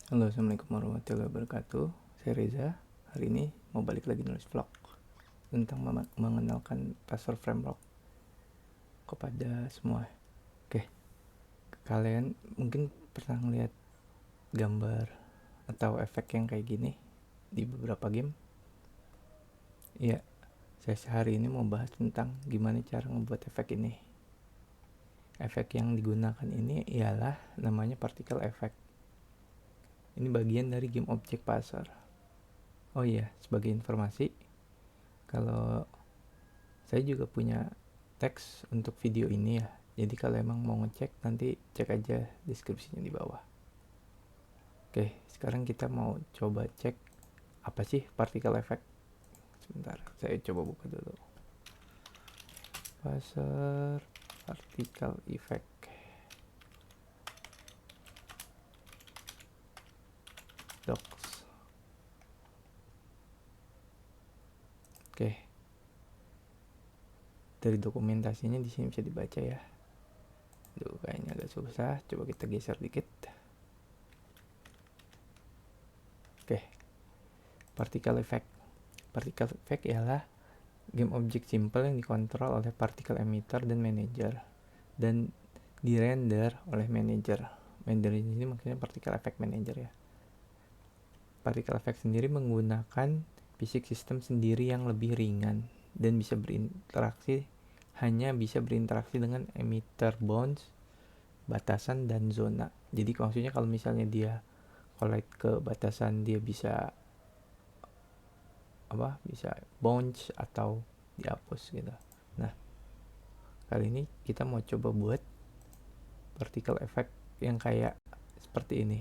Halo, assalamualaikum warahmatullahi wabarakatuh. Saya Reza. Hari ini mau balik lagi nulis vlog tentang mengenalkan Pastor Framework kepada semua. Oke, kalian mungkin pernah ngeliat gambar atau efek yang kayak gini di beberapa game. Iya, saya hari ini mau bahas tentang gimana cara ngebuat efek ini. Efek yang digunakan ini ialah namanya particle effect. Ini bagian dari game object passer. Oh iya, sebagai informasi, kalau saya juga punya teks untuk video ini ya. Jadi kalau emang mau ngecek, nanti cek aja deskripsinya di bawah. Oke, sekarang kita mau coba cek apa sih particle effect. Sebentar, saya coba buka dulu. Passer particle effect. Docs. Oke. Dari dokumentasinya di sini bisa dibaca ya. Duh, kayaknya agak susah. Coba kita geser dikit. Oke. Particle effect. Particle effect ialah game object simple yang dikontrol oleh particle emitter dan manager dan dirender oleh manager. Manager ini maksudnya particle effect manager ya. Particle effect sendiri menggunakan fisik sistem sendiri yang lebih ringan dan hanya bisa berinteraksi dengan emitter bounds, batasan dan zona. Jadi maksudnya kalau misalnya dia collide ke batasan, dia bisa bisa bounce atau dihapus gitu. Nah, kali ini kita mau coba buat particle effect yang kayak seperti ini.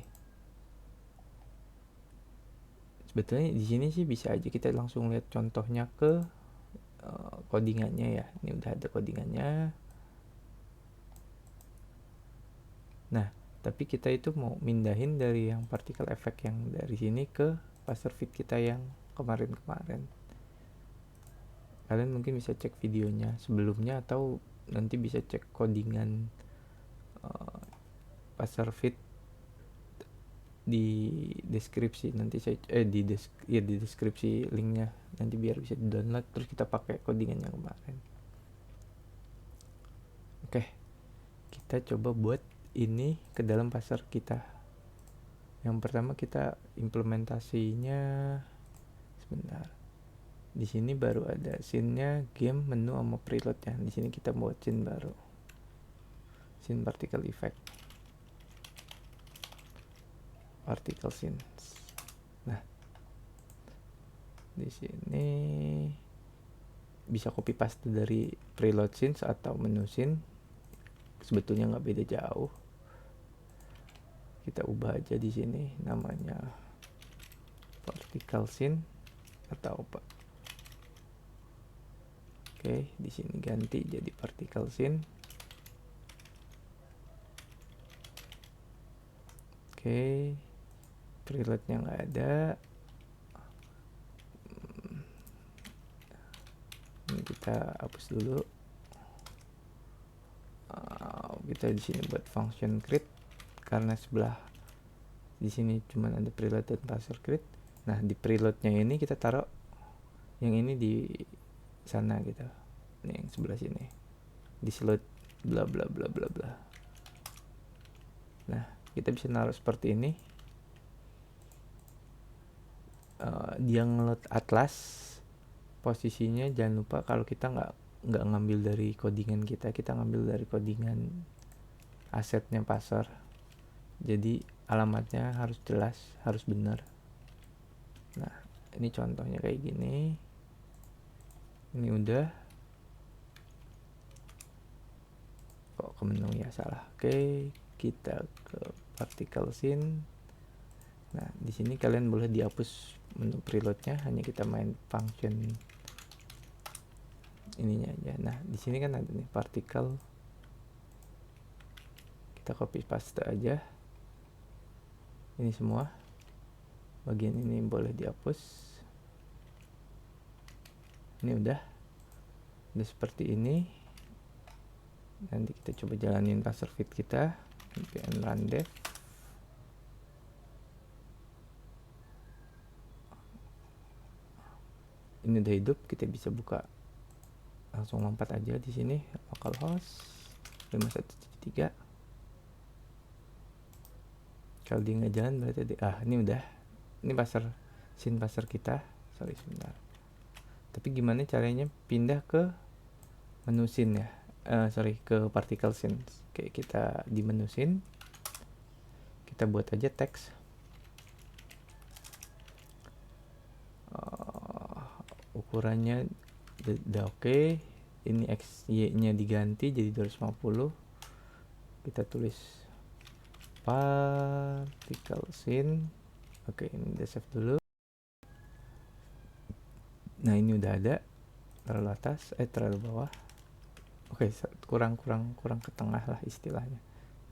Sebetulnya di sini sih bisa aja kita langsung lihat contohnya ke codingannya ya. Ini udah ada codingannya. Nah, tapi kita itu mau mindahin dari yang particle effect yang dari sini ke passer fit kita yang kemarin-kemarin. Kalian mungkin bisa cek videonya sebelumnya atau nanti bisa cek codingan passer fit di deskripsi. Nanti saya di deskripsi linknya, nanti biar bisa di download terus kita pakai codingan yang kemarin. Oke, kita coba buat ini ke dalam passer kita. Yang pertama kita implementasinya sebentar. Di sini baru ada scene-nya, game, menu sama preload-nya. Di sini kita buat scene baru. Scene particle effect. Particle scenes. Nah, di sini bisa copy paste dari preload scenes atau menu scene. Sebetulnya nggak beda jauh. Kita ubah aja di sini namanya particle scene atau apa. Oke, di sini ganti jadi particle scene. Oke, preloadnya nggak ada. Ini kita hapus dulu. Kita di sini buat function create karena sebelah di sini cuma ada preload dan passer create. Nah, di preloadnya ini kita taruh yang ini di sana gitu. Ini yang sebelah sini. Di slot bla bla bla bla bla. Nah, kita bisa naruh seperti ini. Dia ngeload atlas posisinya, jangan lupa kalau kita nggak ngambil dari codingan kita ngambil dari codingan asetnya passer. Jadi alamatnya harus jelas, harus benar. Nah, ini contohnya kayak gini. Ini udah. Kok ke menu ya, salah. Oke, kita ke particle scene. Nah, di sini kalian boleh dihapus menu preloadnya, hanya kita main function ininya aja. Nah, di sini kan ada nih particle. Kita copy paste aja. Ini semua. Bagian ini boleh dihapus. Ini udah seperti ini. Nanti kita coba jalanin passer fit kita. npm run dev. ini udah hidup, kita bisa buka langsung lompat aja di sini localhost 5173. Kalau dia nggak jalan berarti ini udah, ini scene passer kita. Sorry sebentar, tapi gimana caranya pindah ke menu scene ya, ke particle scene. Oke, kita di menu scene kita buat aja teks. Ukurannya udah oke. Ini XY nya diganti jadi 250. Kita tulis particle scene. Oke, ini udah save dulu. Nah, ini udah ada. Terlalu atas, terlalu bawah. Oke, kurang ke tengah lah istilahnya.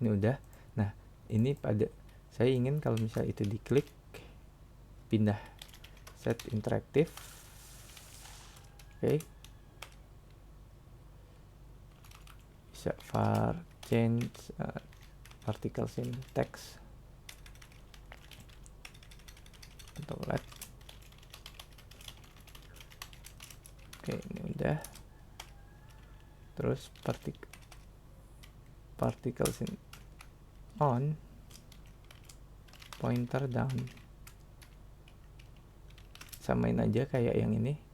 Ini udah. Nah, ini saya ingin kalau misalnya itu diklik, pindah set interaktif. Oke, bisa change particle scene text atau let. Oke, ini udah. Terus particle scene on, pointer down. Samain aja kayak yang ini.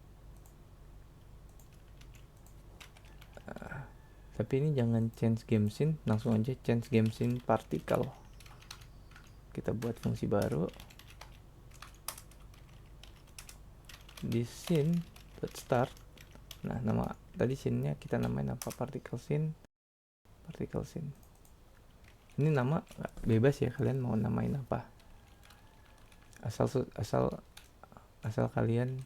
Tapi ini jangan change game scene, langsung aja change game scene particle. Kita buat fungsi baru di scene.start. Nah, nama tadi scene-nya kita namain apa? Particle scene. Ini nama bebas ya, kalian mau namain apa. Asal kalian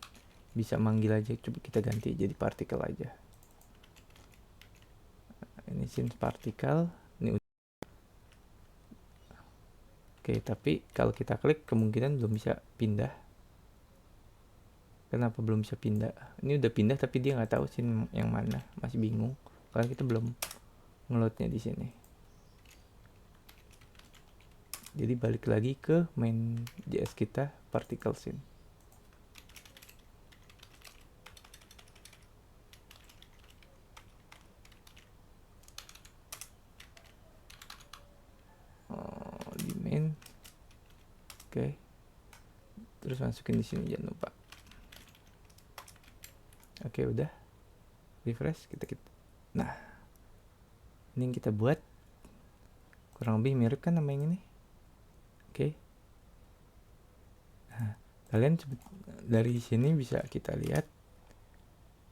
bisa manggil aja. Coba kita ganti jadi particle aja. Ini scene particle. Ini oke, tapi kalau kita klik kemungkinan belum bisa pindah. Kenapa belum bisa pindah? Ini udah pindah tapi dia nggak tahu scene yang mana, masih bingung karena kita belum ngeloadnya di sini. Jadi balik lagi ke main JS kita, particle scene. Di main. Oke. Terus masukin di sini, jangan lupa. Oke, udah. Refresh kita. Nah, ini yang kita buat kurang lebih mirip kan sama yang ini. Oke. Nah, kalian dari sini bisa kita lihat.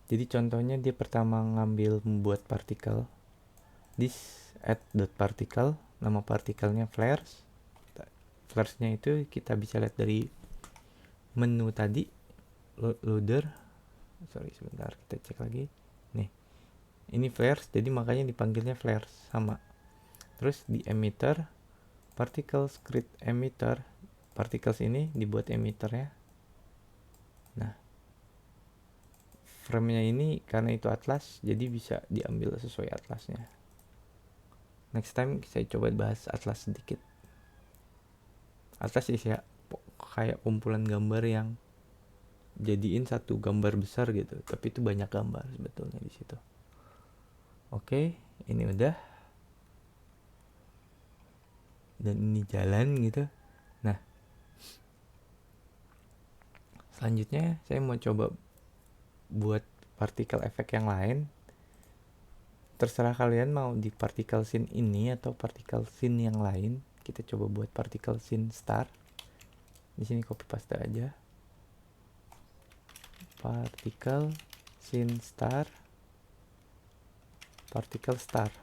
Jadi contohnya dia pertama membuat particle. This add.particle, nama partikelnya flares. Flaresnya itu kita bisa lihat dari menu tadi, loader. Sorry sebentar, kita cek lagi. Nih, ini flares, jadi makanya dipanggilnya flares sama. Terus di emitter, particle script emitter, particles ini dibuat emitternya. Nah, frame-nya ini karena itu atlas, jadi bisa diambil sesuai atlasnya. Next time saya coba bahas atlas sedikit. Atlas ya kayak kumpulan gambar yang jadiin satu gambar besar gitu, tapi itu banyak gambar sebetulnya di situ. Oke, ini udah, dan ini jalan gitu. Nah, selanjutnya saya mau coba buat particle effect yang lain. Terserah kalian mau di particle scene ini atau particle scene yang lain. Kita coba buat particle scene star. Di sini copy paste aja. Particle scene star, particle star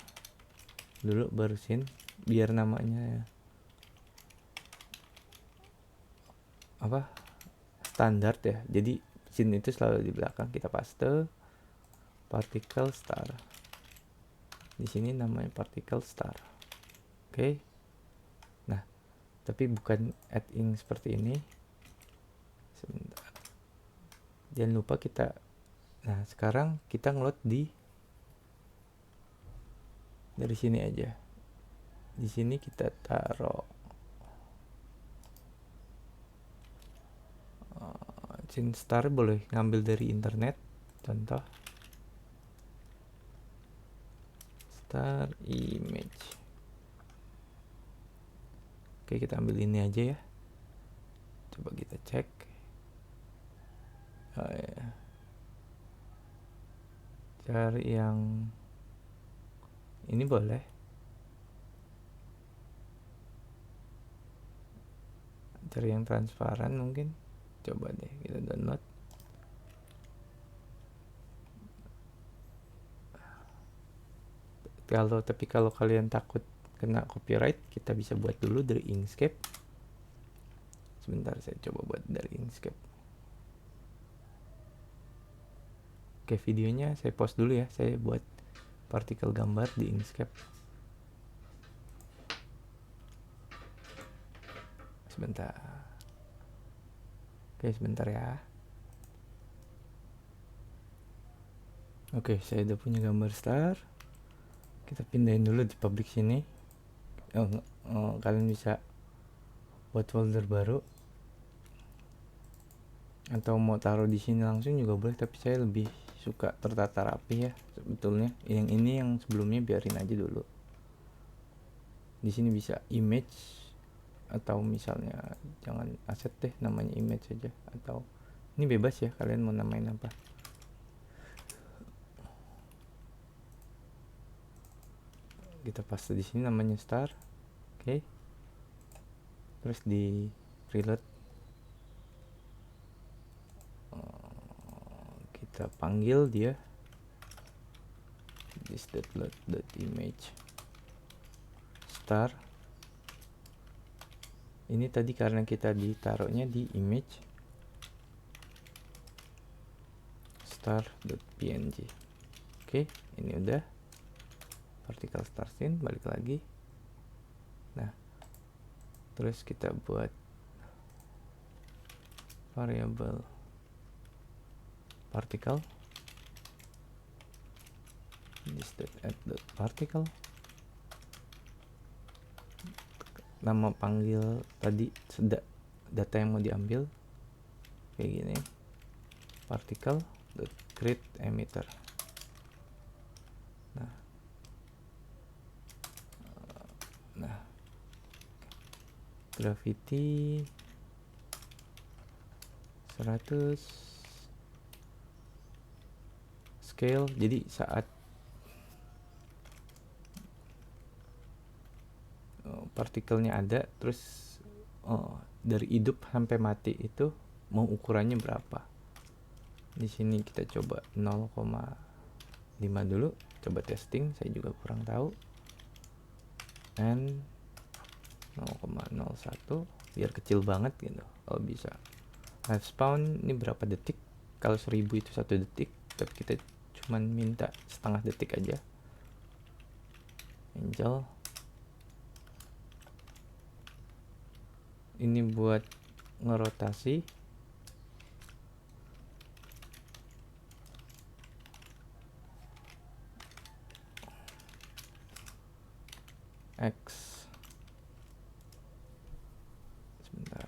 dulu baru scene, biar namanya ya apa, standar ya. Jadi scene itu selalu di belakang, kita paste particle star. Di sini namanya particle star. Oke. Nah, tapi bukan add in seperti ini. Sebentar. Jangan lupa kita. Nah, sekarang kita ngeload dari sini aja. Di sini kita taruh scene star boleh ngambil dari internet, contoh star image. Oke, kita ambil ini aja ya, coba kita cek. Oh, ya. Cari yang ini boleh, cari yang transparan mungkin. Coba deh kita download. Tapi kalau kalian takut kena copyright, kita bisa buat dulu dari Inkscape. Sebentar, saya coba buat dari Inkscape. Oke, videonya saya pause dulu ya, saya buat partikel gambar di Inkscape. Sebentar. Oke, sebentar ya. Oke, saya udah punya gambar star. Kita pindahin dulu di public sini. Kalian bisa buat folder baru atau mau taruh di sini langsung juga boleh, tapi saya lebih suka tertata rapi ya sebetulnya. Yang ini yang sebelumnya biarin aja dulu. Di sini bisa image, atau misalnya jangan aset deh, namanya image saja, atau ini bebas ya kalian mau namain apa. Kita paste di sini namanya star. Oke. Terus di reload kita panggil dia this.load.image star. Ini tadi karena kita ditaruhnya di image star.png. Oke, ini udah particle star scene, balik lagi. Nah, terus kita buat variable particle this.add.particle. Nama panggil tadi data yang mau diambil kayak gini, particle.create emitter. Nah, gravity 100, scale, jadi saat partikelnya ada, terus dari hidup sampai mati itu mau ukurannya berapa. Di sini kita coba 0,5 dulu, coba testing, saya juga kurang tahu. And 0,01 biar kecil banget gitu kalau bisa. Lifespan ini berapa detik? Kalau 1000 itu 1 detik, tapi kita cuman minta setengah detik aja. Angel ini buat ngerotasi. X, sebentar,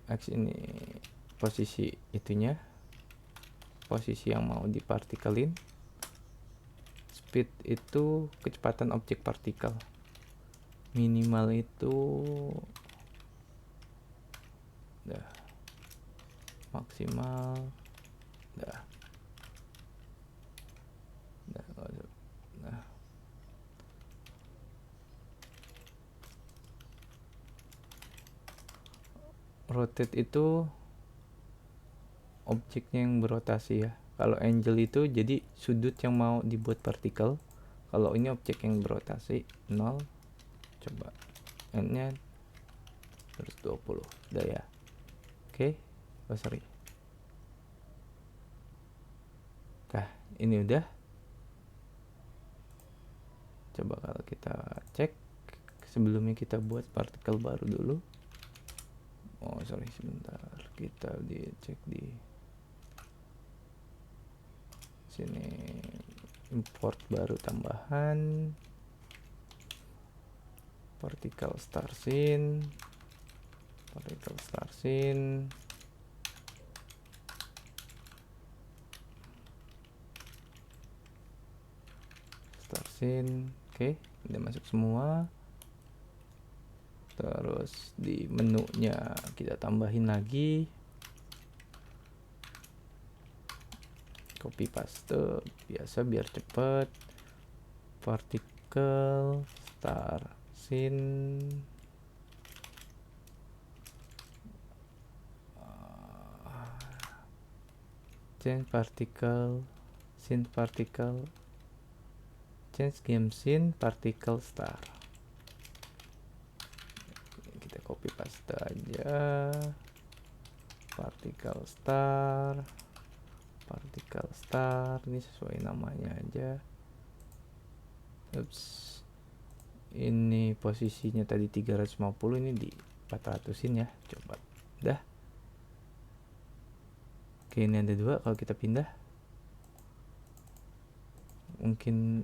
X ini posisi itunya, posisi yang mau dipartikelin. Speed itu kecepatan objek partikel. Minimal itu dah, maksimal dah. Rotate itu objeknya yang berotasi ya. Kalau angel itu jadi sudut yang mau dibuat partikel. Kalau ini objek yang berotasi 0. Coba n nya terus 20 udah ya. Oke. Sorry. Nah, ini udah. Coba kalau kita cek, sebelumnya kita buat partikel baru dulu. Sorry, sebentar, kita dicek di sini, import baru tambahan particle star scene. particle star scene. Star scene. Oke, udah masuk semua. Terus di menunya kita tambahin lagi. Copy paste biasa biar cepet. Particle star scene. Change particle scene particle. Change game scene particle star. Kita copy paste aja. Particle star ini sesuai namanya aja. Ups, ini posisinya tadi 350, ini di 400-in ya, coba dah. Oke, ini ada 2. Kalau kita pindah mungkin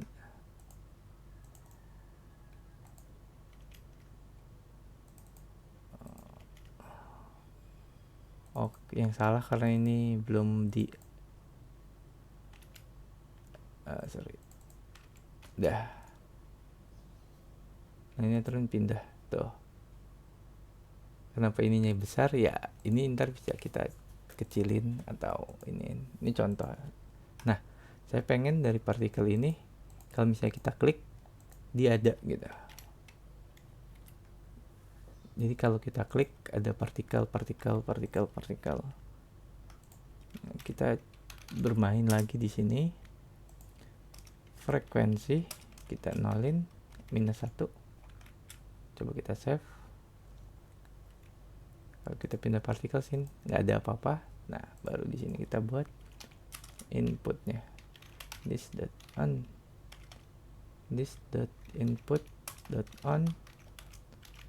yang salah karena ini belum di sorry. Dah. Nah, ini turun pindah tuh. Kenapa ininya besar ya? Ini ntar bisa kita kecilin atau ini contoh. Nah, saya pengen dari partikel ini kalau misalnya kita klik dia ada gitu. Jadi kalau kita klik ada partikel. Nah, kita bermain lagi di sini. Frekuensi kita nolin -1. Coba kita save. Kalau kita pindah partikel sini nggak ada apa-apa. Nah, baru di sini kita buat inputnya. This dot input dot on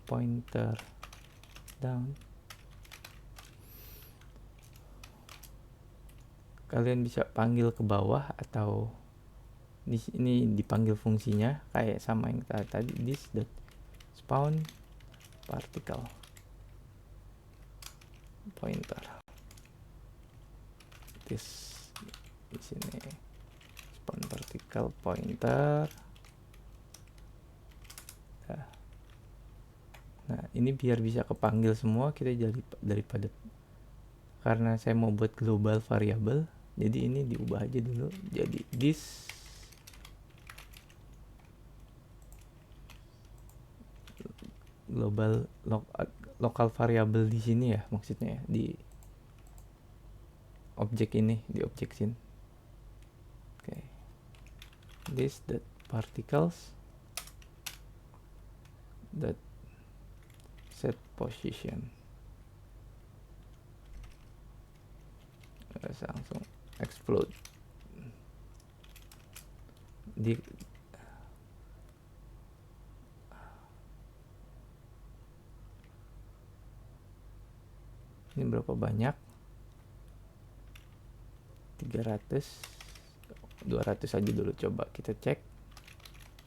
pointer down. Kalian bisa panggil ke bawah atau di sini dipanggil fungsinya kayak sama yang tadi, this dot spawn particle pointer. This di sini spawn particle pointer. Nah, ini biar bisa kepanggil semua, kita jadi daripada karena saya mau buat global variable, jadi ini diubah aja dulu jadi this global lokal variable di sini ya, maksudnya di objek ini, di objek scene. Oke. This dot particles dot set position. Langsung explode di ini berapa banyak? 300, 200 aja dulu, coba kita cek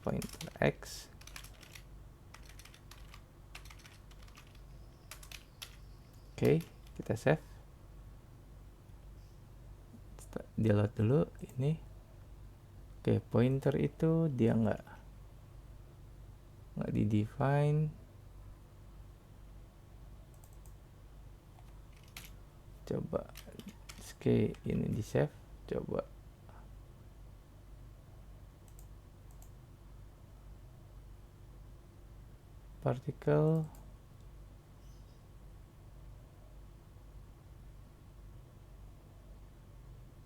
pointer X. Oke, kita save. Dia load dulu ini. Oke, pointer itu dia nggak di define. Coba ini di save, coba partikel.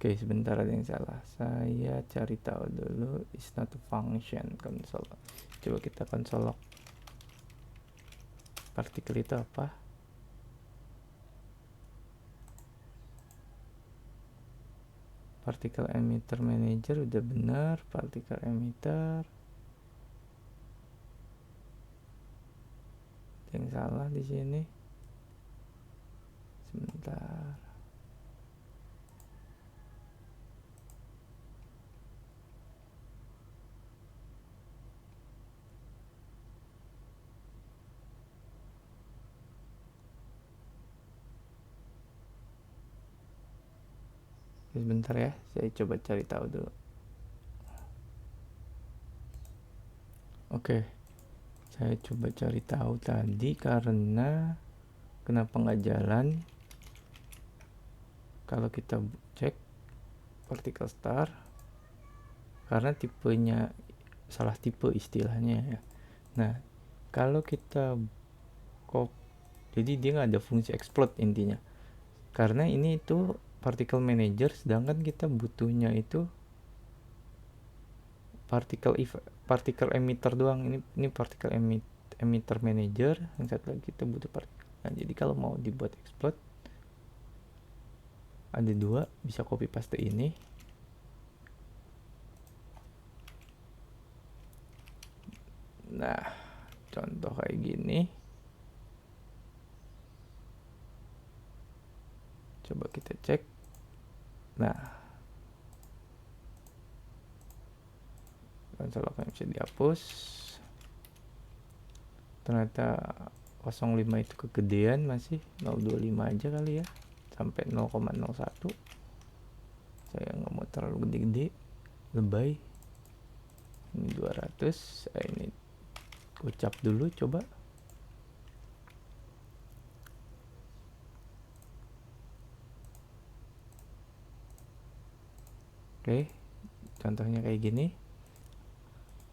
Oke, sebentar, ada yang salah. Saya cari tahu dulu. It's not a function console. Coba kita konsolok. Partikel itu apa? Particle emitter manager udah benar. Particle emitter. Yang salah di sini. Sebentar. Sebentar ya, saya coba cari tahu dulu. Oke, saya coba cari tahu tadi karena kenapa nggak jalan. Kalau kita cek particle star, karena tipenya salah tipe istilahnya ya. Nah, kalau kita jadi dia nggak ada fungsi explode intinya, karena ini itu particle manager, sedangkan kita butuhnya itu particle emitter doang. Ini particle emitter manager, yang satu lagi kita butuh particle. Nah, jadi kalau mau dibuat explode ada dua, bisa copy paste ini. Nah, contoh kayak gini. Coba kita cek. Nah, konsol akan bisa dihapus. Ternyata 05 itu kegedean, masih 025 aja kali ya, sampai 0,01. Saya nggak mau terlalu gede-gede, lebay. Ini 200. Ini gocap dulu coba. Oke, contohnya kayak gini.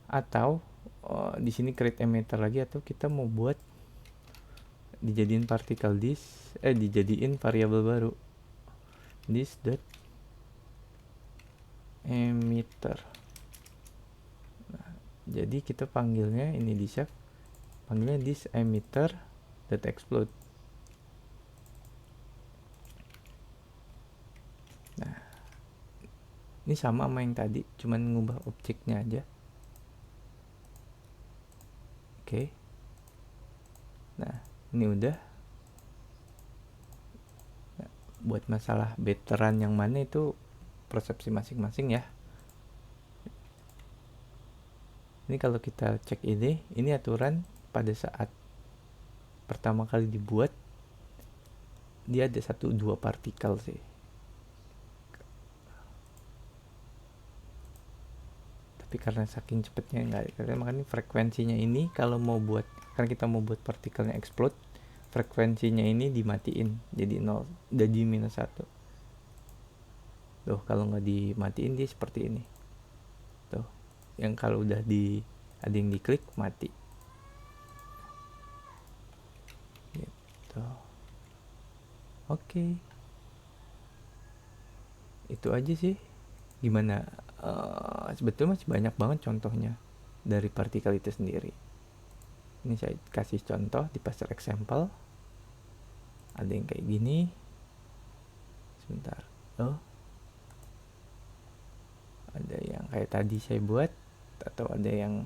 Atau di sini create emitter lagi, atau kita mau buat dijadiin particle this, dijadiin variabel baru, this dot emitter. Nah, jadi kita panggilnya ini di chef, panggilnya this emitter dot explode. Nah, ini sama yang tadi, cuman ngubah objeknya aja. Oke. Nah, ini udah. Nah, buat masalah veteran yang mana itu persepsi masing-masing ya. Ini kalau kita cek ini aturan pada saat pertama kali dibuat, dia ada 1-2 partikel sih. Tapi karena saking cepetnya nggak, makanya frekuensinya ini kalau mau buat, karena kita mau buat partikelnya explode, frekuensinya ini dimatiin jadi 0, jadi -1. Tuh, kalau nggak dimatiin dia seperti ini. Tuh, yang kalau udah ada yang diklik mati gitu. Oke. Itu aja sih. Gimana? Sebetulnya masih banyak banget contohnya dari partikel itu sendiri. Ini saya kasih contoh di parser example. Ada yang kayak gini. Sebentar. Ada yang kayak tadi saya buat, atau ada yang,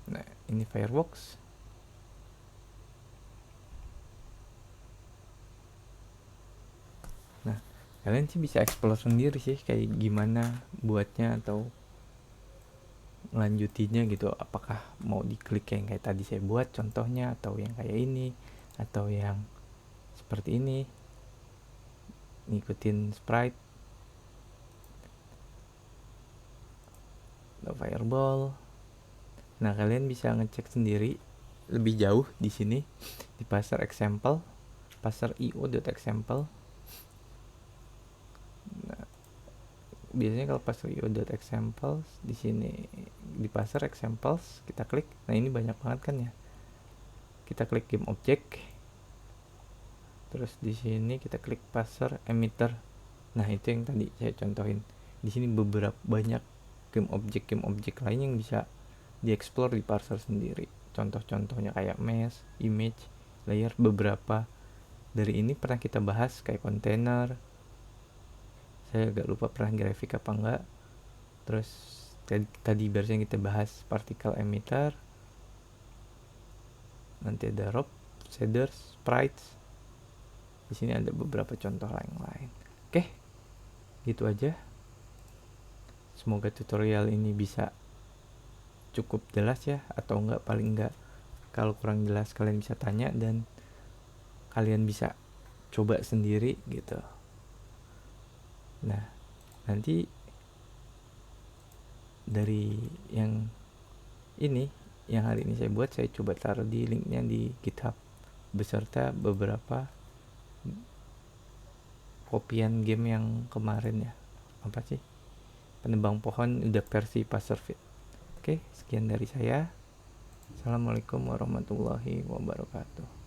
nah ini fireworks. Nah, kalian sih bisa explore sendiri sih kayak gimana buatnya atau lanjutinnya gitu. Apakah mau diklik yang kayak tadi saya buat contohnya, atau yang kayak ini, atau yang seperti ini, ngikutin sprite atau fireball. Nah, kalian bisa ngecek sendiri lebih jauh di sini di parser example, parser io.example. Nah, biasanya kalau parser io.example di sini di parser examples kita klik. Nah, ini banyak banget kan ya. Kita klik game object. Terus di sini kita klik parser emitter. Nah, itu yang tadi saya contohin. Di sini beberapa banyak game object lain yang bisa dieksplor di parser sendiri. Contoh-contohnya kayak mesh, image, layer, beberapa dari ini pernah kita bahas kayak container. Saya agak lupa pernah grafik apa enggak. Terus tadi barusan kita bahas particle emitter. Nanti ada rope, shaders, sprites. Di sini ada beberapa contoh lain. Oke, gitu aja. Semoga tutorial ini bisa cukup jelas ya, atau enggak, paling enggak kalau kurang jelas kalian bisa tanya dan kalian bisa coba sendiri gitu. Nah, nanti dari yang hari ini saya buat, saya coba taruh di linknya di GitHub beserta beberapa kopian game yang kemarin ya. Apa sih? Penebang pohon udah versi Passerfit. Oke, sekian dari saya. Assalamualaikum warahmatullahi wabarakatuh.